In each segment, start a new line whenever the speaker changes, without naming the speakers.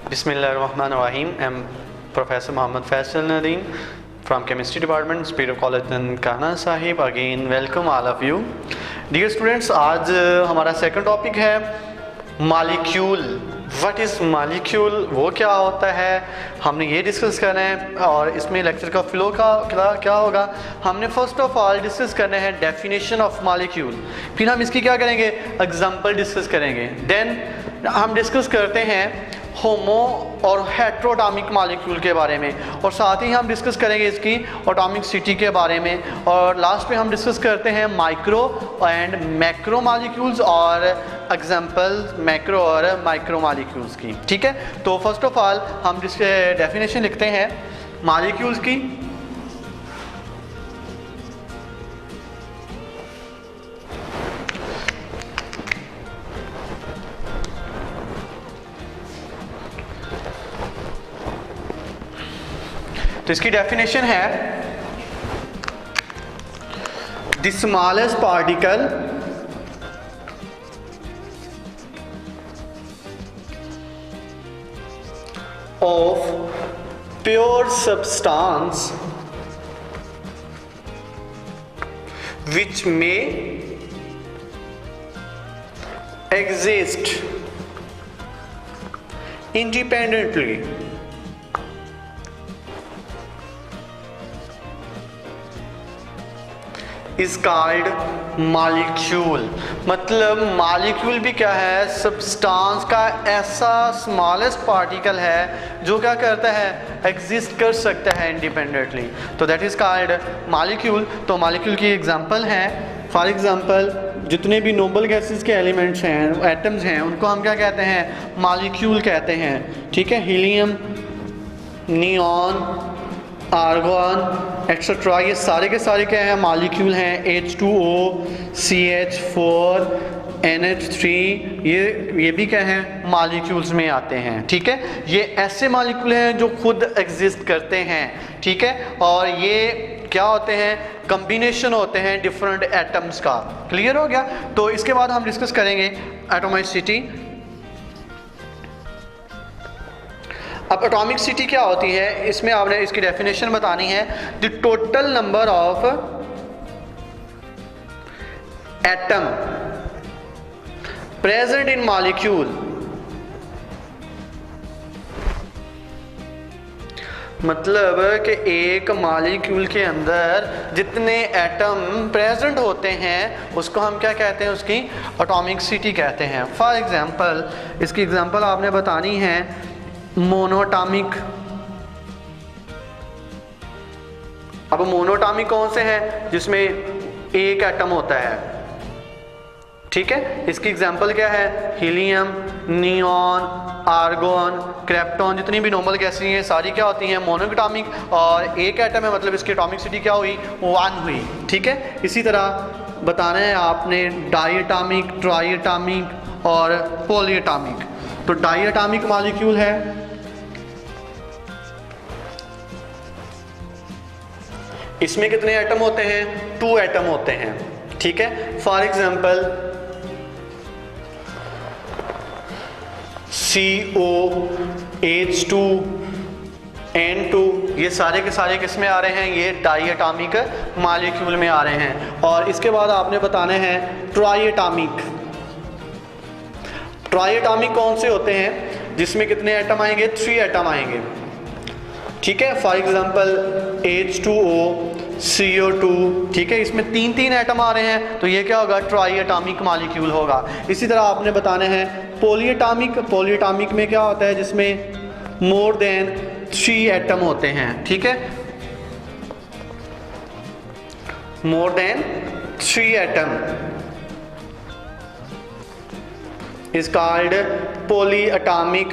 Bismillahirrahmanirrahim. I'm Professor Mohammad Faisal Nadeem from Chemistry Department, Speed of College in Kana Sahib. Again, welcome all of you. Dear students, आज हमारा second topic है molecule. What is molecule, वो क्या होता है, हमने ये discuss करना है. और इसमें लेक्चर का फ्लो का क्या होगा, हमने फर्स्ट ऑफ ऑल डिस्कस करना है डेफिनेशन ऑफ मॉलिक्यूल. फिर हम इसकी क्या करेंगे, एग्जांपल डिस्कस करेंगे. देन हम डिस्कस करते हैं होमो और हेट्रोडामिक मॉलिक्यूल के बारे में, और साथ ही हम डिस्कस करेंगे इसकी एटॉमिसिटी के बारे में. और लास्ट में हम डिस्कस करते हैं माइक्रो एंड मैक्रो मॉलिक्यूल्स और एग्जांपल मैक्रो और माइक्रो मॉलिक्यूल्स की. ठीक है, तो फर्स्ट ऑफ ऑल हम डेफिनेशन लिखते हैं मॉलिक्यूल्स की. तो इसकी डेफिनेशन है the smallest particle of pure substance which may exist independently is called molecule. मतलब मॉलिक्यूल भी क्या है, सब्सटेंस का ऐसा स्मॉलेस्ट पार्टिकल है जो क्या करता है, एग्जिस्ट कर सकता है इंडिपेंडेंटली. तो दैट इज कॉल्ड मॉलिक्यूल. तो मॉलिक्यूल की एग्जांपल है, फॉर एग्जांपल जितने भी नोबल गैसेस के एलिमेंट्स हैं, एटम्स हैं, उनको हम क्या कहते हैं, मॉलिक्यूल कहते हैं. ठीक है, हीलियम, नियॉन, आर्गॉन एक्सेट्रा, ये सारे के सारे क्या हैं, मॉलिक्यूल हैं. H2O, CH4, NH3, ये भी क्या हैं, मॉलिक्यूल्स में आते हैं. ठीक है, ये ऐसे मॉलिक्यूल हैं जो खुद एग्जिस्ट करते हैं. ठीक है, और ये क्या होते हैं, कम्बिनेशन होते हैं डिफरेंट एटम्स का. क्लियर हो गया. तो इसके बाद हम डिस्कस करेंगे एटॉमिसिटी. अब एटॉमिसिटी क्या होती है, इसमें आपने इसकी डेफिनेशन बतानी है. The total number of atom present in molecule. मतलब कि एक मॉलिक्यूल के अंदर जितने एटम प्रेजेंट होते हैं उसको हम क्या कहते हैं, उसकी एटॉमिसिटी कहते हैं. फॉर एग्जांपल, इसकी एग्जांपल आपने बतानी है मोनोटॉमिक. अब मोनोटॉमिक कौन से हैं, जिसमें एक एटम होता है. ठीक है, इसकी एग्जांपल क्या है, हीलियम, नियॉन, आर्गॉन, क्रिप्टॉन, जितनी भी नॉर्मल गैसें हैं सारी क्या होती हैं, मोनोटॉमिक. और एक एटम है, मतलब इसकी एटॉमिसिटी क्या हुई, 1 हुई. ठीक है, इसी तरह बताना है आपने डायटॉमिक, ट्राइटॉमिक और पॉलीटॉमिक. तो डायटॉमिक मॉलिक्यूल है, इसमें कितने एटम होते हैं, 2 एटम होते हैं. ठीक है, फॉर एग्जांपल COH2, N2, ये सारे के सारे किस में आ रहे हैं, ये डायटॉमिक मॉलिक्यूल में आ रहे हैं. और इसके बाद आपने बताने हैं ट्राइटॉमिक. ट्राइटॉमिक कौन से होते हैं, जिसमें कितने एटम आएंगे, 3 एटम आएंगे. ठीक है, फॉर एग्जांपल H2O, CO2. ठीक है, इसमें 3 एटम आ रहे हैं, तो ये क्या होगा, ट्राइटॉमिक मॉलिक्यूल होगा. इसी तरह आपने बताने हैं पॉलीटॉमिक. पॉलीटॉमिक में क्या होता है, जिसमें मोर देन 3 एटम होते हैं. ठीक है, more than 3 atom is called polyatomic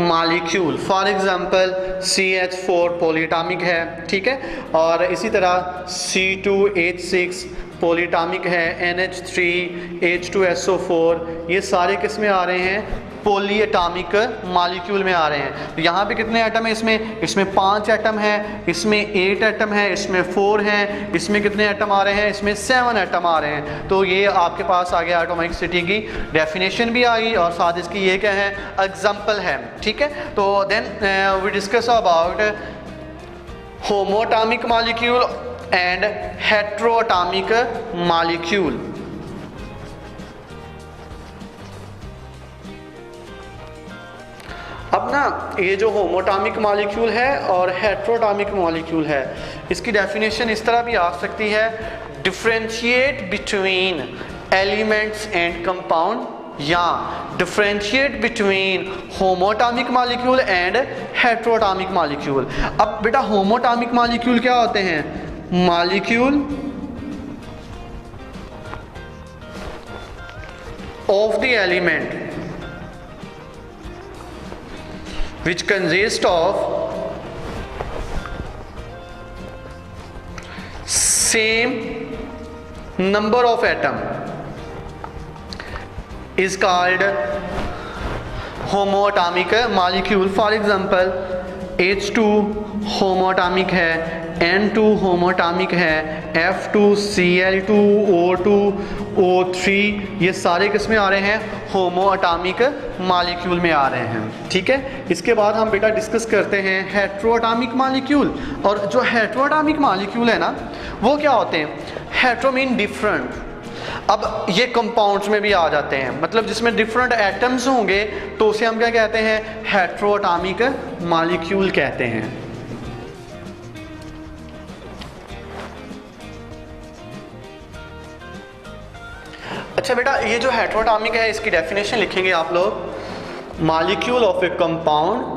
molecule. For example CH4 polyatomic है. ठीक है, और इसी तरह C2H6 polyatomic है, NH3, H2SO4, ये सारे किस में आ रहे हैं, पॉली एटॉमिक मॉलिक्यूल में आ रहे हैं। तो यहाँ पे कितने एटम है इसमें 5 एटम है, इसमें 8 एटम है, इसमें 4 हैं, इसमें कितने एटम आ रहे हैं, इसमें 7 एटम आ रहे हैं। तो ये आपके पास आ गया एटॉमिक सिटी की डेफिनेशन भी आ गई और साथ इसकी ये क्या है, एग्जाम्पल है। ठीक है, तो then we discuss about homoatomic molecule and heteroatomic molecule. अब ना ये जो होमोएटॉमिक मॉलिक्यूल है और हेटेरोएटॉमिक मॉलिक्यूल है, इसकी डेफिनेशन इस तरह भी आ सकती है, differentiate between elements and compound, या differentiate between homoatomic molecule and heteroatomic molecule. अब बेटा होमोएटॉमिक मॉलिक्यूल क्या होते हैं, molecule of the element which consist of same number of atom is called homoatomic molecule. For example, H2 होमोएटॉमिक है, N2 होमोएटॉमिक है, F2, Cl2, O2, O3, ये सारे किस में आ रहे हैं, होमोएटॉमिक मॉलिक्यूल में आ रहे हैं। ठीक है, इसके बाद हम बेटा डिस्कस करते हैं हेटेरोएटॉमिक मॉलिक्यूल। और जो हेटेरोएटॉमिक मॉलिक्यूल है ना, वो क्या होते हैं, हेटेरो मीन डिफरेंट। अब ये कंपाउंड्स में भी आ जाते हैं, मतलब जिसमें डिफरेंट एटम्स होंगे तो उसे हम क्या कहते हैं, हेटेरोएटॉमिक मॉलिक्यूल कहते हैं। अच्छा बेटा, ये जो हेटेरोएटॉमिक है इसकी डेफिनेशन लिखेंगे आप लोग, molecule of A compound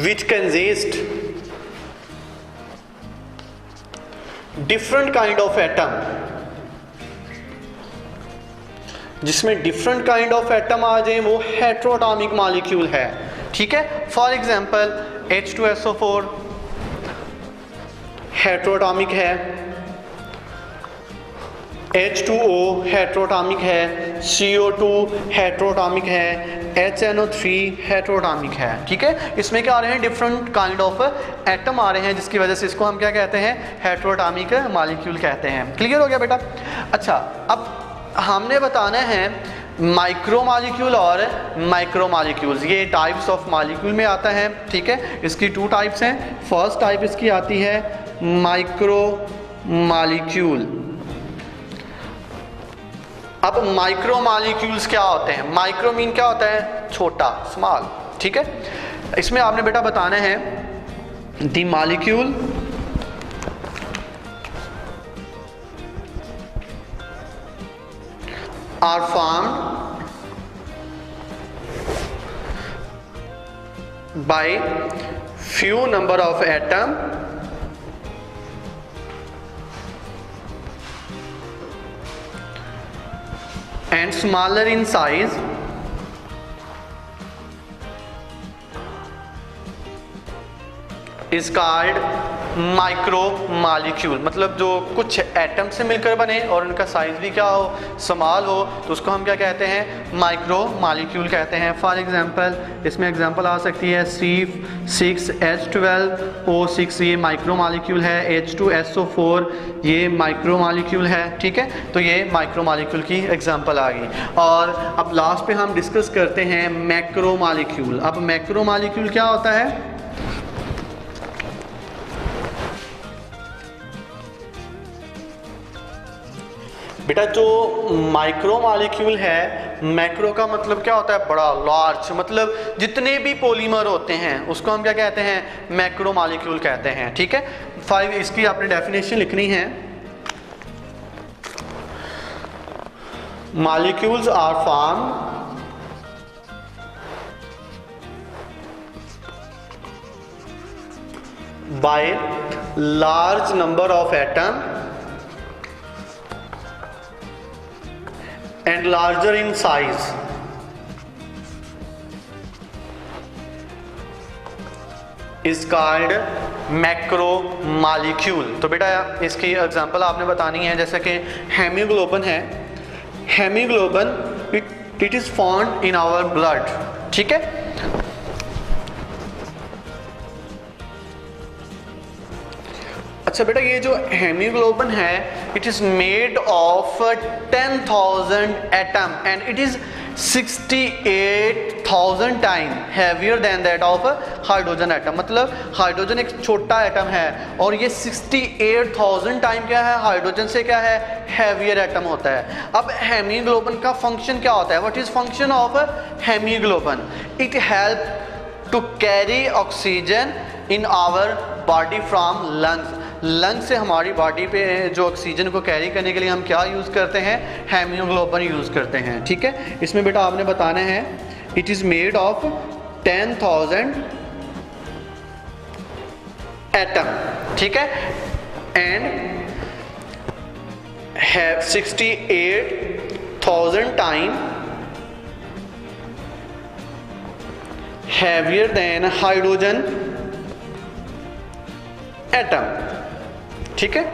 which consist different kind of atom, जिसमें डिफरेंट काइंड ऑफ एटम आ जाए वो हेटेरोएटॉमिक मॉलिक्यूल है। ठीक है, फॉर एग्जांपल H2SO4 हेटेरोएटॉमिक है, H2O हेटेरोएटॉमिक है, CO2 हेटेरोएटॉमिक है, HNO3 हेटेरोएटॉमिक है। ठीक है, इसमें क्या आ रहे हैं, डिफरेंट काइंड ऑफ एटम आ रहे हैं, जिसकी वजह से इसको हम क्या कहते हैं, हेटेरोएटॉमिक मॉलिक्यूल कहते हैं। क्लियर हो गया बेटा। अच्छा, अब हमने बताना है माइक्रो मॉलिक्यूल और माइक्रो मॉलिक्यूल्स, ये टाइप्स ऑफ मॉलिक्यूल में आता है। ठीक है, इसकी 2 टाइप्स हैं। फर्स्ट टाइप इसकी आती है माइक्रो मॉलिक्यूल। अब माइक्रो मॉलिक्यूल्स क्या होते हैं, माइक्रो मीन क्या होता है, छोटा, स्मॉल। ठीक है, इसमें आपने बेटा बताना है the molecule are formed by few number of atom and smaller in size is called micro molecule. मतलब जो कुछ एटम से मिलकर बने और उनका साइज भी क्या हो, स्मॉल हो, तो उसको हम क्या कहते हैं, माइक्रो मॉलिक्यूल कहते हैं। फॉर एग्जांपल इसमें एग्जांपल आ सकती है C6H12O6, ये माइक्रो मॉलिक्यूल है। H2SO4 ये माइक्रो मॉलिक्यूल है। ठीक है, तो ये माइक्रो मॉलिक्यूल की एग्जांपल आ गई। और अब लास्ट पे हम डिस्कस करते हैं मैक्रो मॉलिक्यूल। अब मैक्रो मॉलिक्यूल क्या होता है, बेटा जो माइक्रो मॉलिक्यूल है, मैक्रो का मतलब क्या होता है, बड़ा, लार्ज, मतलब जितने भी पॉलीमर होते हैं उसको हम क्या कहते हैं, मैक्रो मॉलिक्यूल कहते हैं। ठीक है, 5 इसकी आपने डेफिनेशन लिखनी है। Molecules are formed by large number of atom and larger in size. Is called macromolecule. तो बेटा इसकी एग्जांपल आपने बतानी है, जैसे कि हेमोग्लोबिन है, haemoglobin it is found in our blood, ठीक है। अच्छा बेटा ये जो हेमोग्लोबिन है it is made of 10,000 atom and it is 68,000 time heavier than that of hydrogen atom. मतलब हाइड्रोजन एक छोटा एटम है और ये 68,000 टाइम क्या है, हाइड्रोजन से क्या है, हैवियर एटम होता है। अब हेमोग्लोबिन का फंक्शन क्या होता है, what is function of haemoglobin? It help to carry oxygen in our body from lungs. Lung से हमारी बॉडी पे जो ऑक्सीजन को कैरी करने के लिए हम क्या यूज़ करते हैं, हेमोग्लोबिन यूज़ करते हैं, ठीक है। इसमें बेटा आपने बताना है it is made of 10,000 atom, ठीक है, and have 68,000 time heavier then hydrogen atom, ठीक है।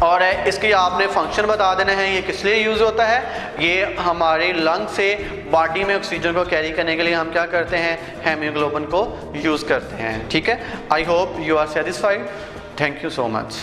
और इसकी आपने फंक्शन बता देना है, ये किस लिए यूज़ होता है। ये हमारे लंग से बॉडी में ऑक्सीजन को कैरी करने के लिए हम क्या करते हैं, हेमोग्लोबिन को यूज़ करते हैं, ठीक है। I hope you are satisfied. Thank you so much.